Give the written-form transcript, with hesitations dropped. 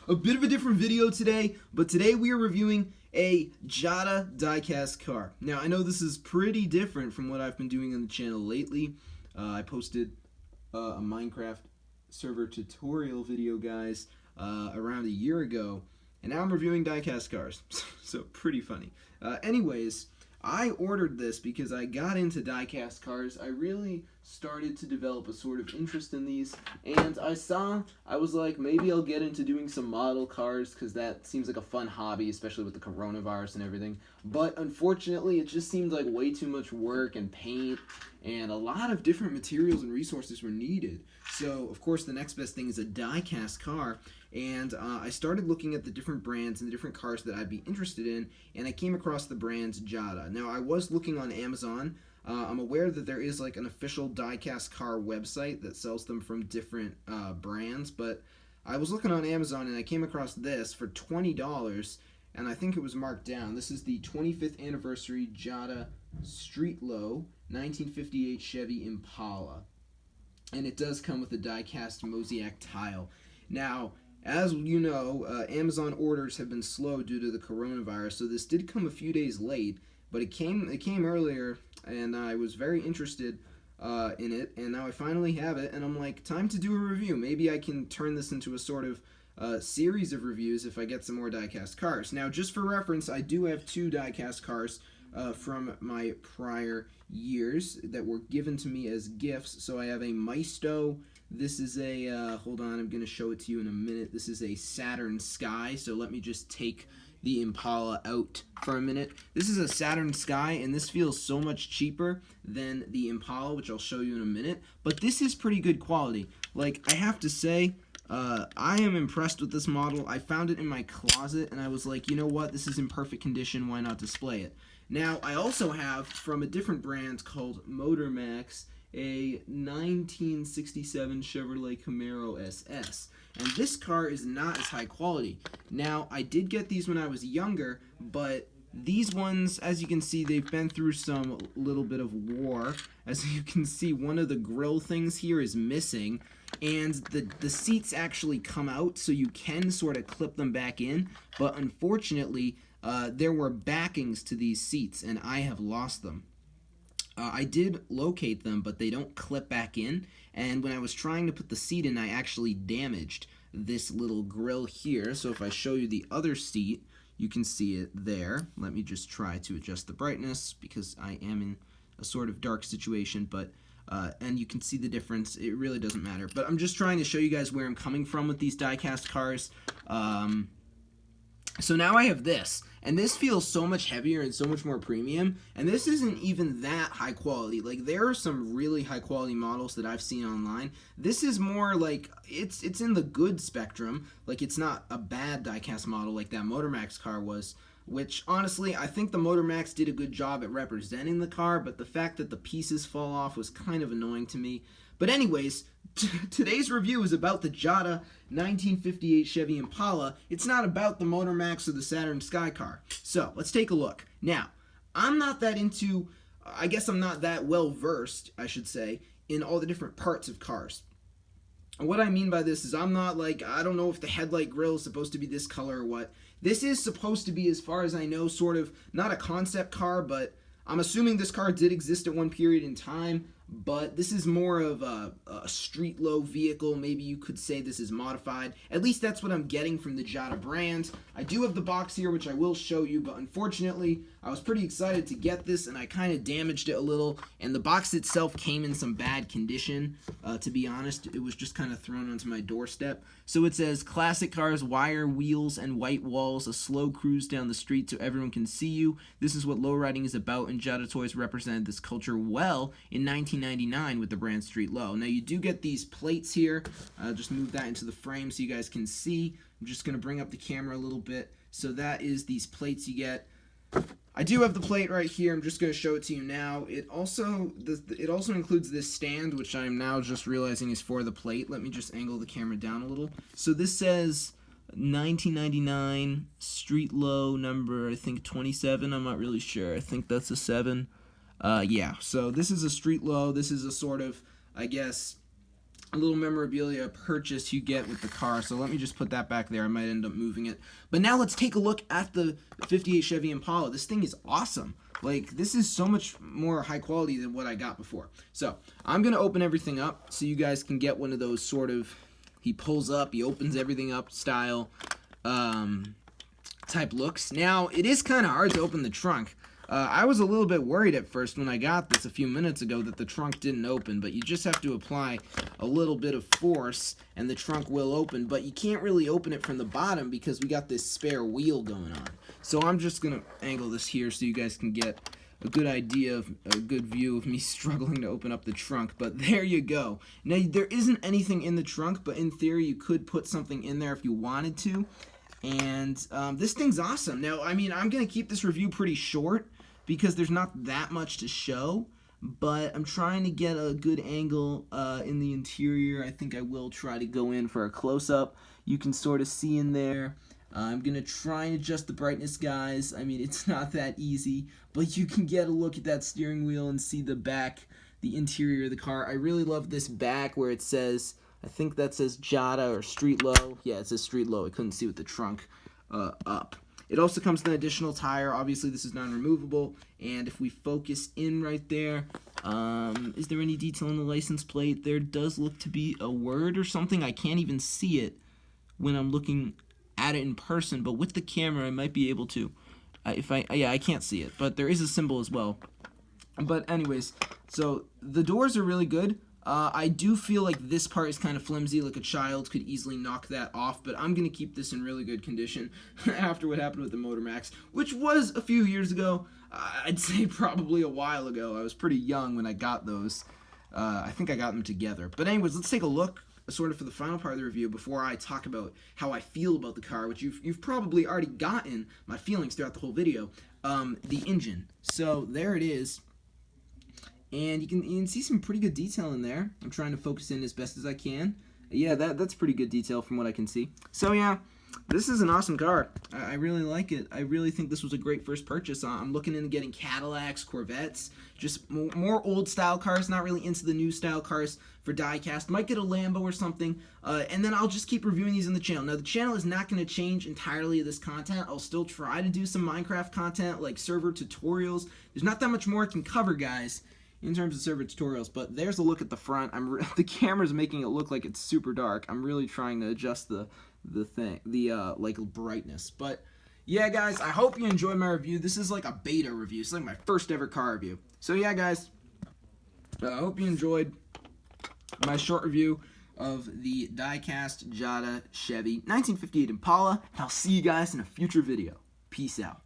A bit of a different video today, but today we are reviewing a Jada diecast car. Now, I know this is pretty different from what I've been doing on the channel lately. I posted a Minecraft server tutorial video, guys, around a year ago, and now I'm reviewing diecast cars. So, pretty funny. Anyways, I ordered this because I got into diecast cars. I really started to develop a sort of interest in these, and I was like, maybe I'll get into doing some model cars because that seems like a fun hobby, especially with the coronavirus and everything. But unfortunately, it just seemed like way too much work and paint, and a lot of different materials and resources were needed. So, of course, the next best thing is a die-cast car, and I started looking at the different brands and the different cars that I'd be interested in, and I came across the brand Jada. Now, I was looking on Amazon. I'm aware that there is like an official die-cast car website that sells them from different brands, but I was looking on Amazon and I came across this for $20, and I think it was marked down. This is the 25th anniversary Jada StreetLow 1958 Chevy Impala, and it does come with a die-cast mosaic tile. Now, as you know, Amazon orders have been slow due to the coronavirus, so this did come a few days late, but it came earlier, and I was very interested in it, and now I finally have it, and I'm like, time to do a review. Maybe I can turn this into a sort of series of reviews if I get some more die-cast cars. Now, just for reference, I do have two die-cast cars from my prior years that were given to me as gifts. So I have a Maisto. This is a, hold on, I'm going to show it to you in a minute. This is a Saturn Sky, so let me just take the Impala out for a minute. This is a Saturn Sky, and this feels so much cheaper than the Impala, which I'll show you in a minute. But this is pretty good quality. Like, I have to say, I am impressed with this model. I found it in my closet, and I was like, you know what? This is in perfect condition. Why not display it? Now, I also have, from a different brand called Motormax, a 1967 Chevrolet Camaro SS. And this car is not as high quality. Now, I did get these when I was younger, but these ones, as you can see, they've been through some little bit of war. As you can see, one of the grill things here is missing, and the seats actually come out, so you can sort of clip them back in, but unfortunately, there were backings to these seats, and I have lost them. I did locate them, but they don't clip back in, and when I was trying to put the seat in, I actually damaged this little grill here. So if I show you the other seat, you can see it there. Let me just try to adjust the brightness because I am in a sort of dark situation, but and you can see the difference. It really doesn't matter, but I'm just trying to show you guys where I'm coming from with these die-cast cars. So now I have this, and this feels so much heavier and so much more premium, and this isn't even that high quality. Like, there are some really high quality models that I've seen online. This is more like, it's in the good spectrum. Like, it's not a bad diecast model like that Motormax car was, which, honestly, I think the Motormax did a good job at representing the car, but the fact that the pieces fall off was kind of annoying to me. But anyways, today's review is about the Jada 1958 Chevy Impala. It's not about the Motormax or the Saturn Sky car. So, let's take a look. Now, I'm not that into, I guess I'm not that well versed, I should say, in all the different parts of cars. And what I mean by this is I'm not like, I don't know if the headlight grille is supposed to be this color or what. This is supposed to be, as far as I know, sort of, not a concept car, but I'm assuming this car did exist at one period in time, but this is more of a StreetLow vehicle. Maybe you could say this is modified. At least that's what I'm getting from the Jada brand. I do have the box here, which I will show you, but unfortunately, I was pretty excited to get this, and I kind of damaged it a little, and the box itself came in some bad condition. To be honest, it was just kind of thrown onto my doorstep. So it says, classic cars, wire wheels, and white walls, a slow cruise down the street so everyone can see you. This is what lowriding is about, and Jada Toys represented this culture well in 1999 with the brand StreetLow. Now, you do get these plates here. I'll just move that into the frame so you guys can see. I'm just going to bring up the camera a little bit. So that is these plates you get. I do have the plate right here. I'm just going to show it to you now. It also includes this stand, which I'm now just realizing is for the plate. Let me just angle the camera down a little. So this says 1999 StreetLow number, I think 27. I'm not really sure. I think that's a 7. Yeah, so this is a StreetLow. This is a sort of, I guess, little memorabilia purchase you get with the car. So let me just put that back there. I might end up moving it. But now let's take a look at the 58 Chevy Impala. This thing is awesome. Like, this is so much more high quality than what I got before. So I'm going to open everything up so you guys can get one of those sort of, he pulls up, he opens everything up style type looks. Now, it is kind of hard to open the trunk. I was a little bit worried at first when I got this a few minutes ago that the trunk didn't open, but you just have to apply a little bit of force and the trunk will open, but you can't really open it from the bottom because we got this spare wheel going on. So I'm just going to angle this here so you guys can get a good idea of a good view of me struggling to open up the trunk, but there you go. Now, there isn't anything in the trunk, but in theory you could put something in there if you wanted to. And this thing's awesome. Now, I mean, I'm going to keep this review pretty short because there's not that much to show, but I'm trying to get a good angle in the interior. I think I will try to go in for a close-up. You can sort of see in there. I'm going to try and adjust the brightness, guys. I mean, it's not that easy, but you can get a look at that steering wheel and see the back, the interior of the car. I really love this back where it says, I think that says Jada or StreetLow. Yeah, it says StreetLow. I couldn't see with the trunk up. It also comes with an additional tire. Obviously, this is non-removable. And if we focus in right there, is there any detail in the license plate? There does look to be a word or something. I can't even see it when I'm looking at it in person, but with the camera, I might be able to. Yeah, I can't see it, but there is a symbol as well. But anyways, so the doors are really good. I do feel like this part is kind of flimsy, like a child could easily knock that off, but I'm going to keep this in really good condition after what happened with the Motor Max, which was a few years ago. I'd say probably a while ago. I was pretty young when I got those. I think I got them together. But anyways, let's take a look sort of for the final part of the review before I talk about how I feel about the car, which you've probably already gotten my feelings throughout the whole video. The engine. So there it is. And you can see some pretty good detail in there. I'm trying to focus in as best as I can. Yeah, that's pretty good detail from what I can see. So yeah, this is an awesome car. I really like it. I really think this was a great first purchase. I'm looking into getting Cadillacs, Corvettes, just more old style cars, not really into the new style cars for diecast. Might get a Lambo or something, and then I'll just keep reviewing these on the channel. Now, the channel is not going to change entirely of this content. I'll still try to do some Minecraft content, like server tutorials. There's not that much more I can cover, guys, in terms of server tutorials, but there's a look at the front. The camera's making it look like it's super dark. I'm really trying to adjust the like brightness. But yeah, guys, I hope you enjoyed my review. This is like a beta review. It's like my first ever car review. So yeah, guys, I hope you enjoyed my short review of the diecast Jada Chevy 1958 Impala. I'll see you guys in a future video. Peace out.